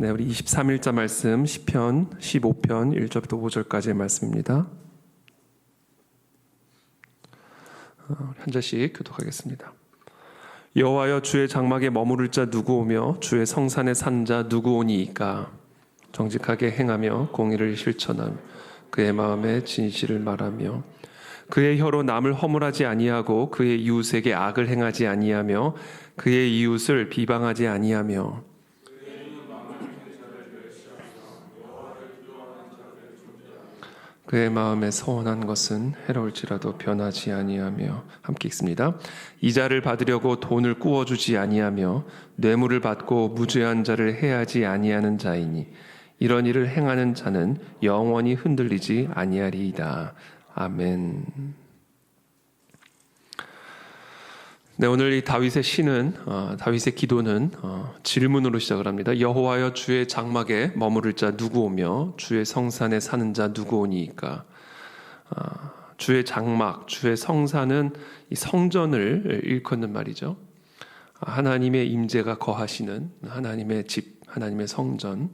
네, 우리 23일자 말씀 시편 15편 1절부터 5절까지의 말씀입니다. 한 절씩 교독하겠습니다. 여호와여, 주의 장막에 머무를 자 누구 오며 주의 성산에 산 자 누구 오니이까? 정직하게 행하며 공의를 실천하며 그의 마음에 진실을 말하며 그의 혀로 남을 허물하지 아니하고 그의 이웃에게 악을 행하지 아니하며 그의 이웃을 비방하지 아니하며 그의 마음에 서원한 것은 해로울지라도 변하지 아니하며. 함께 읽습니다. 이자를 받으려고 돈을 꾸어주지 아니하며 뇌물을 받고 무죄한 자를 해하지 아니하는 자이니 이런 일을 행하는 자는 영원히 흔들리지 아니하리이다. 아멘. 네, 오늘 이 다윗의 시는 다윗의 기도는 질문으로 시작을 합니다. 여호와여, 주의 장막에 머무를 자 누구 오며 주의 성산에 사는 자 누구 오니이까? 주의 장막, 주의 성산은 이 성전을 일컫는 말이죠. 하나님의 임재가 거하시는 하나님의 집, 하나님의 성전을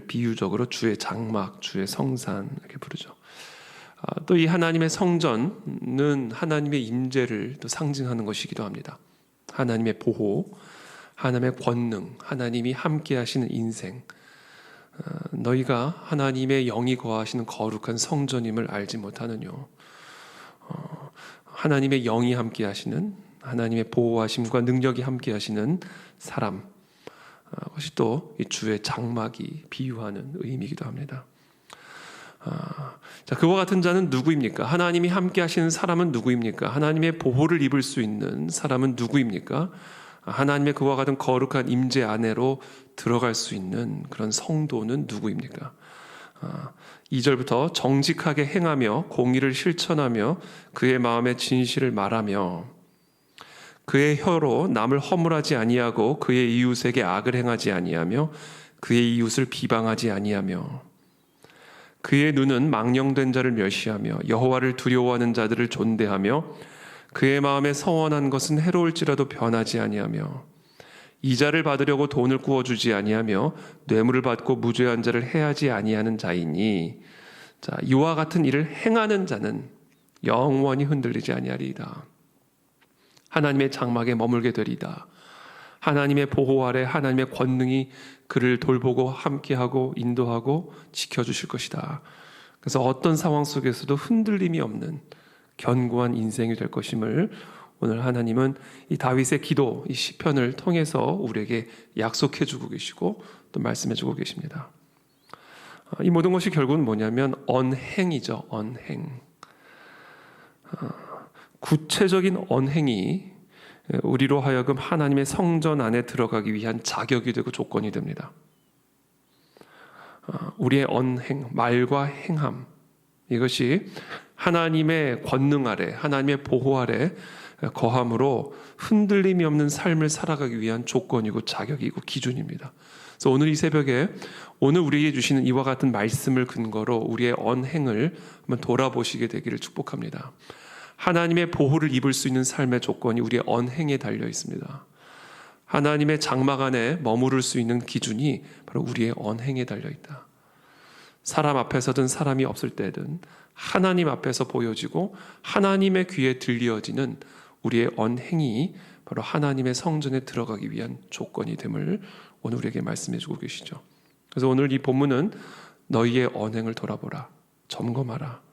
비유적으로 주의 장막, 주의 성산 이렇게 부르죠. 또 이 하나님의 성전은 하나님의 임재를 또 상징하는 것이기도 합니다. 하나님의 보호, 하나님의 권능, 하나님이 함께 하시는 인생, 너희가 하나님의 영이 거하시는 거룩한 성전임을 알지 못하느뇨. 하나님의 영이 함께 하시는, 하나님의 보호하심과 능력이 함께 하시는 사람, 그것이 또 이 주의 장막이 비유하는 의미이기도 합니다. 자, 그와 같은 자는 누구입니까? 하나님이 함께 하시는 사람은 누구입니까? 하나님의 보호를 입을 수 있는 사람은 누구입니까? 하나님의 그와 같은 거룩한 임재 안으로 들어갈 수 있는 그런 성도는 누구입니까? 2절부터 정직하게 행하며 공의를 실천하며 그의 마음에 진실을 말하며 그의 혀로 남을 허물하지 아니하고 그의 이웃에게 악을 행하지 아니하며 그의 이웃을 비방하지 아니하며 그의 눈은 망령된 자를 멸시하며 여호와를 두려워하는 자들을 존대하며 그의 마음에 서원한 것은 해로울지라도 변하지 아니하며 이자를 받으려고 돈을 꾸어주지 아니하며 뇌물을 받고 무죄한 자를 해하지 아니하는 자이니, 자, 이와 같은 일을 행하는 자는 영원히 흔들리지 아니하리이다. 하나님의 장막에 머물게 되리이다. 하나님의 보호 아래 하나님의 권능이 그를 돌보고 함께하고 인도하고 지켜주실 것이다. 그래서 어떤 상황 속에서도 흔들림이 없는 견고한 인생이 될 것임을 오늘 하나님은 이 다윗의 기도, 이 시편을 통해서 우리에게 약속해주고 계시고 또 말씀해주고 계십니다. 이 모든 것이 결국은 뭐냐면 언행이죠. 언행. 구체적인 언행이 우리로 하여금 하나님의 성전 안에 들어가기 위한 자격이 되고 조건이 됩니다. 우리의 언행, 말과 행함, 이것이 하나님의 권능 아래, 하나님의 보호 아래 거함으로 흔들림이 없는 삶을 살아가기 위한 조건이고 자격이고 기준입니다. 그래서 오늘 이 새벽에 오늘 우리에게 주시는 이와 같은 말씀을 근거로 우리의 언행을 한번 돌아보시게 되기를 축복합니다. 하나님의 보호를 입을 수 있는 삶의 조건이 우리의 언행에 달려 있습니다. 하나님의 장막 안에 머무를 수 있는 기준이 바로 우리의 언행에 달려 있다. 사람 앞에서든 사람이 없을 때든 하나님 앞에서 보여지고 하나님의 귀에 들려지는 우리의 언행이 바로 하나님의 성전에 들어가기 위한 조건이 됨을 오늘 우리에게 말씀해 주고 계시죠. 그래서 오늘 이 본문은 너희의 언행을 돌아보라, 점검하라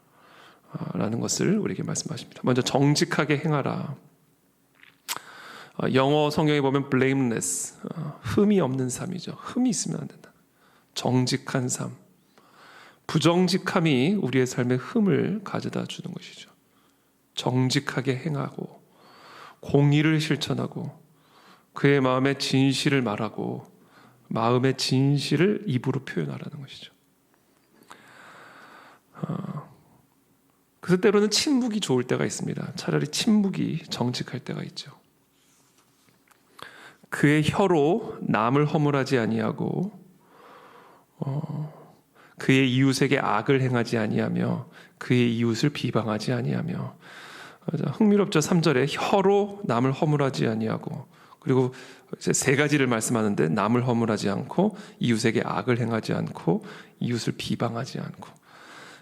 라는 것을 우리에게 말씀하십니다. 먼저 정직하게 행하라. 영어 성경에 보면 blameless, 흠이 없는 삶이죠. 흠이 있으면 안 된다. 정직한 삶. 부정직함이 우리의 삶에 흠을 가져다 주는 것이죠. 정직하게 행하고 공의를 실천하고 그의 마음에 진실을 말하고 마음의 진실을 입으로 표현하라는 것이죠. 그래서 때로는 침묵이 좋을 때가 있습니다. 차라리 침묵이 정직할 때가 있죠. 그의 혀로 남을 허물하지 아니하고 그의 이웃에게 악을 행하지 아니하며 그의 이웃을 비방하지 아니하며. 흥미롭죠. 3절에 혀로 남을 허물하지 아니하고 그리고 이제 세 가지를 말씀하는데 남을 허물하지 않고 이웃에게 악을 행하지 않고 이웃을 비방하지 않고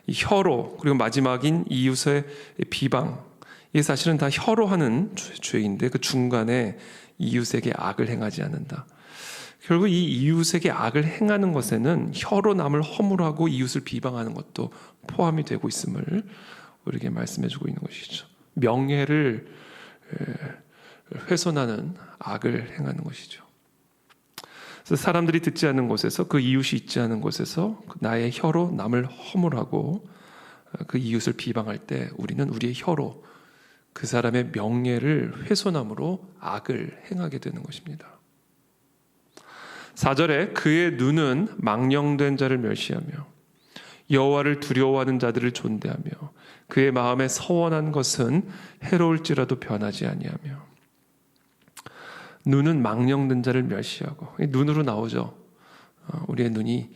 이 혀로 그리고 마지막인 이웃의 비방 이게 사실은 다 혀로 하는 죄인데 그 중간에 이웃에게 악을 행하지 않는다. 결국 이 이웃에게 악을 행하는 것에는 혀로 남을 허물하고 이웃을 비방하는 것도 포함이 되고 있음을 우리에게 말씀해주고 있는 것이죠. 명예를 훼손하는 악을 행하는 것이죠. 그래서 사람들이 듣지 않는 곳에서 그 이웃이 있지 않은 곳에서 나의 혀로 남을 허물하고 그 이웃을 비방할 때 우리는 우리의 혀로 그 사람의 명예를 훼손함으로 악을 행하게 되는 것입니다. 4절에 그의 눈은 망령된 자를 멸시하며 여호와를 두려워하는 자들을 존대하며 그의 마음에 서원한 것은 해로울지라도 변하지 아니하며 눈은 망령된 자를 멸시하고 눈으로 나오죠. 우리의 눈이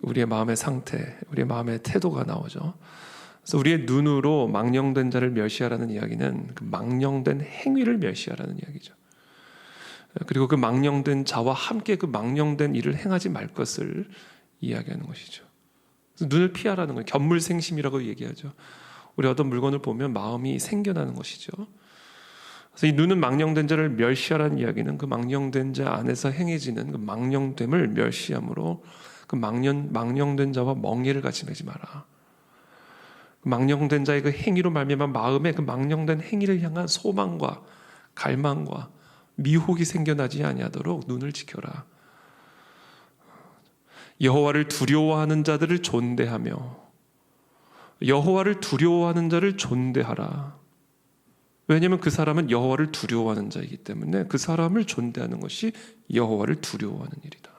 우리의 마음의 상태, 우리의 마음의 태도가 나오죠. 그래서 우리의 눈으로 망령된 자를 멸시하라는 이야기는 그 망령된 행위를 멸시하라는 이야기죠. 그리고 그 망령된 자와 함께 그 망령된 일을 행하지 말 것을 이야기하는 것이죠. 그래서 눈을 피하라는 거예요. 견물생심이라고 얘기하죠. 우리 어떤 물건을 보면 마음이 생겨나는 것이죠. 그래서 이 눈은 망령된 자를 멸시하라는 이야기는 그 망령된 자 안에서 행해지는 그 망령됨을 멸시함으로 그 망령된 자와 멍에를 같이 매지 마라. 망령된 자의 그 행위로 말미암아 마음에 그 망령된 행위를 향한 소망과 갈망과 미혹이 생겨나지 아니하도록 눈을 지켜라. 여호와를 두려워하는 자들을 존대하며 여호와를 두려워하는 자를 존대하라. 왜냐하면 그 사람은 여호와를 두려워하는 자이기 때문에 그 사람을 존대하는 것이 여호와를 두려워하는 일이다.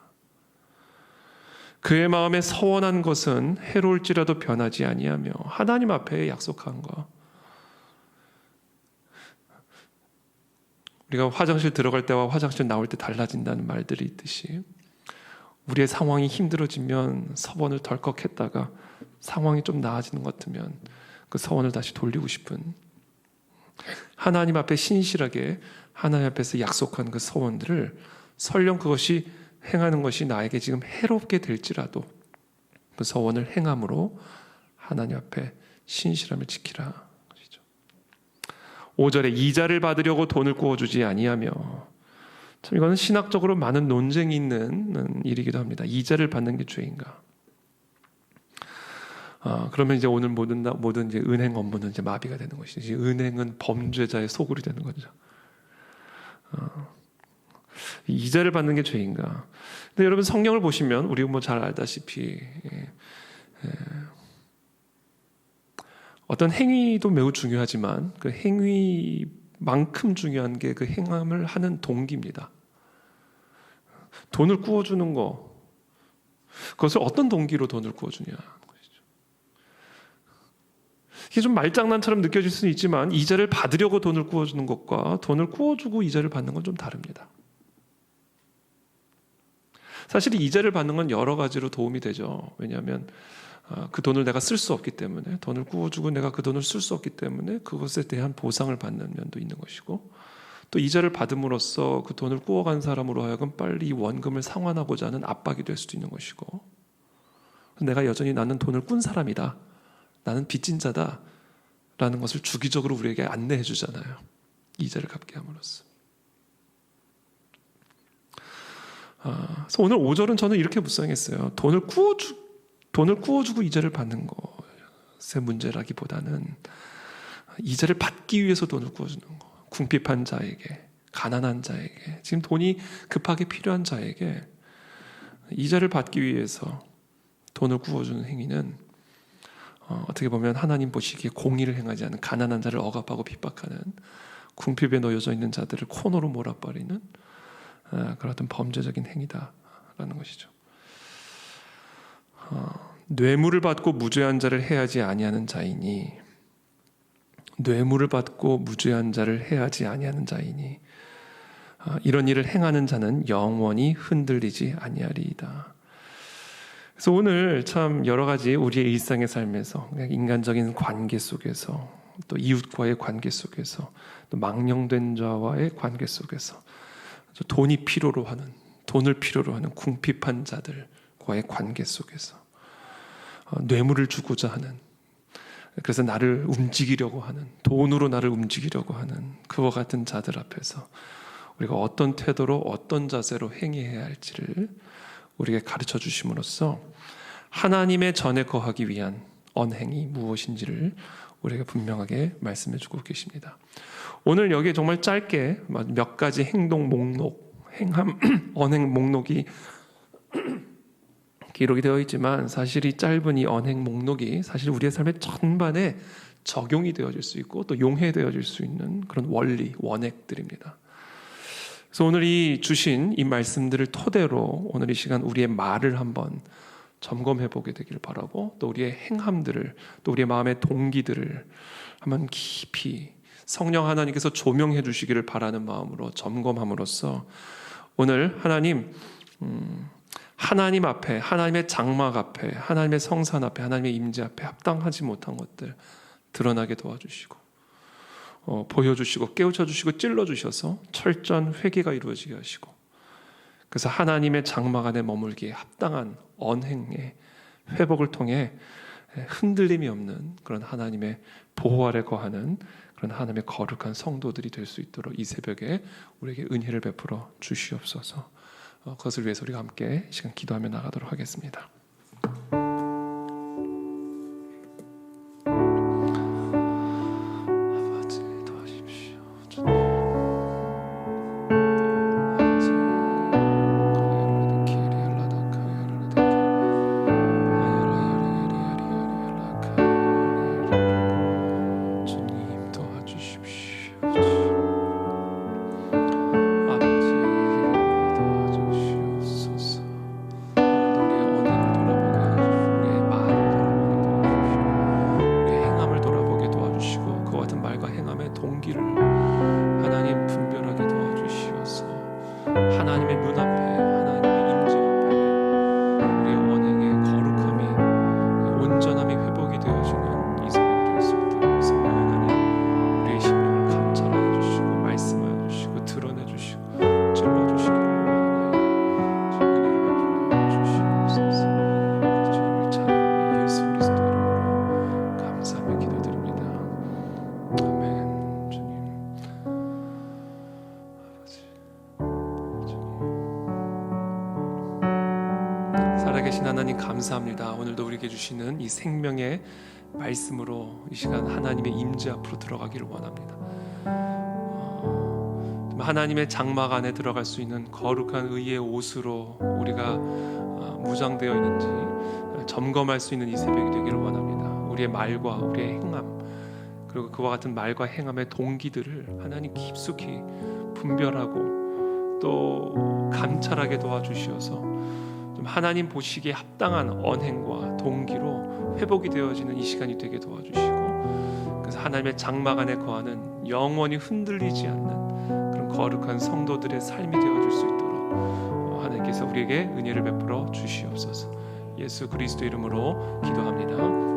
그의 마음에 서원한 것은 해로울지라도 변하지 아니하며 하나님 앞에 약속한 것. 우리가 화장실 들어갈 때와 화장실 나올 때 달라진다는 말들이 있듯이 우리의 상황이 힘들어지면 서원을 덜컥 했다가 상황이 좀 나아지는 것 같으면 그 서원을 다시 돌리고 싶은 하나님 앞에 신실하게 하나님 앞에서 약속한 그 서원들을 설령 그것이 행하는 것이 나에게 지금 해롭게 될지라도 그 서원을 행함으로 하나님 앞에 신실함을 지키라. 5절에 이자를 받으려고 돈을 구워주지 아니하며 참 이거는 신학적으로 많은 논쟁이 있는 일이기도 합니다. 이자를 받는 게 죄인가? 그러면 이제 오늘 모든 이제 은행 업무는 이제 마비가 되는 것이지. 은행은 범죄자의 소굴이 되는 거죠. 이자를 받는 게 죄인가? 근데 여러분 성경을 보시면 우리 뭐 잘 알다시피 어떤 행위도 매우 중요하지만 그 행위만큼 중요한 게 그 행함을 하는 동기입니다. 돈을 구워주는 거, 그것을 어떤 동기로 돈을 구워주냐. 이게 좀 말장난처럼 느껴질 수는 있지만 이자를 받으려고 돈을 구워주는 것과 돈을 구워주고 이자를 받는 건 좀 다릅니다. 사실 이자를 받는 건 여러 가지로 도움이 되죠. 왜냐하면 그 돈을 내가 쓸 수 없기 때문에 돈을 구워주고 내가 그 돈을 쓸 수 없기 때문에 그것에 대한 보상을 받는 면도 있는 것이고 또 이자를 받음으로써 그 돈을 구워간 사람으로 하여금 빨리 이 원금을 상환하고자 하는 압박이 될 수도 있는 것이고 내가 여전히 나는 돈을 꾼 사람이다. 나는 빚진 자다. 라는 것을 주기적으로 우리에게 안내해 주잖아요. 이자를 갚게 함으로써. 그래서 오늘 5절은 저는 이렇게 묵상했어요. 돈을 구워주고 이자를 받는 것의 문제라기보다는 이자를 받기 위해서 돈을 구워주는 것. 궁핍한 자에게, 가난한 자에게, 지금 돈이 급하게 필요한 자에게 이자를 받기 위해서 돈을 구워주는 행위는 어떻게 보면 하나님 보시기에 공의를 행하지 않은 가난한 자를 억압하고 핍박하는 궁핍에 놓여져 있는 자들을 코너로 몰아버리는 그런 어떤 범죄적인 행위다라는 것이죠. 뇌물을 받고 무죄한 자를 해하지 아니하는 자이니 뇌물을 받고 무죄한 자를 해하지 아니하는 자이니 이런 일을 행하는 자는 영원히 흔들리지 아니하리이다. 그래서 오늘 참 여러 가지 우리의 일상의 삶에서 인간적인 관계 속에서 또 이웃과의 관계 속에서 또 망령된 자와의 관계 속에서 돈이 필요로 하는, 돈을 필요로 하는 궁핍한 자들과의 관계 속에서 뇌물을 주고자 하는, 그래서 나를 움직이려고 하는, 돈으로 나를 움직이려고 하는 그와 같은 자들 앞에서 우리가 어떤 태도로 어떤 자세로 행해야 할지를 우리에게 가르쳐 주심으로써 하나님의 전에 거하기 위한 언행이 무엇인지를 우리에게 분명하게 말씀해 주고 계십니다. 오늘 여기에 정말 짧게 몇 가지 행동 목록, 행함, 언행 목록이 기록이 되어 있지만 사실 이 짧은 이 언행 목록이 사실 우리의 삶의 전반에 적용이 되어질 수 있고 또 용해되어질 수 있는 그런 원리, 원액들입니다. 그래서 오늘 이 주신 이 말씀들을 토대로 오늘 이 시간 우리의 말을 한번 점검해 보게 되기를 바라고, 또 우리의 행함들을, 또 우리의 마음의 동기들을 한번 깊이 성령 하나님께서 조명해 주시기를 바라는 마음으로 점검함으로써 오늘 하나님 앞에, 하나님의 장막 앞에, 하나님의 성산 앞에, 하나님의 임재 앞에 합당하지 못한 것들 드러나게 도와주시고 보여주시고 깨우쳐주시고 찔러주셔서 철저한 회개가 이루어지게 하시고, 그래서 하나님의 장막 안에 머물기에 합당한 언행의 회복을 통해 흔들림이 없는 그런 하나님의 보호 아래 거하는 그런 하나님의 거룩한 성도들이 될 수 있도록 이 새벽에 우리에게 은혜를 베풀어 주시옵소서. 그것을 위해서 우리가 함께 시간 기도하며 나가도록 하겠습니다. 아버지 도와주십시오. 주님 도와주십시오. 동기를 하나님 분별하게 도와주시어서 하나님의 눈앞에, 하나님의 임재 앞에 우리의 언행의 거룩함이, 온전함이 회복이 되어지는 이 새벽이 될 수 있도록 성령 하나님 우리의 심령을 감찰하여 주시고 말씀하여 주시고 드러내 주시고 찔러 주시기를 원하나이다. 은혜를 베풀어 주시옵소서. 주님을 찬양하며 예수 그리스도 이름으로 감사하며 기도드립니다. 아멘. 살아계신 하나님 감사합니다. 오늘도 우리에게 주시는 이 생명의 말씀으로 이 시간 하나님의 임재 앞으로 들어가기를 원합니다. 하나님의 장막 안에 들어갈 수 있는 거룩한 의의 옷으로 우리가 무장되어 있는지 점검할 수 있는 이 새벽이 되기를 원합니다. 우리의 말과 우리의 행함, 그리고 그와 같은 말과 행함의 동기들을 하나님 깊숙이 분별하고 또 감찰하게 도와주시어서 좀 하나님 보시기에 합당한 언행과 동기로 회복이 되어지는 이 시간이 되게 도와주시고, 그래서 하나님의 장막 안에 거하는 영원히 흔들리지 않는 그런 거룩한 성도들의 삶이 되어질 수 있도록 하나님께서 우리에게 은혜를 베풀어 주시옵소서. 예수 그리스도 이름으로 기도합니다.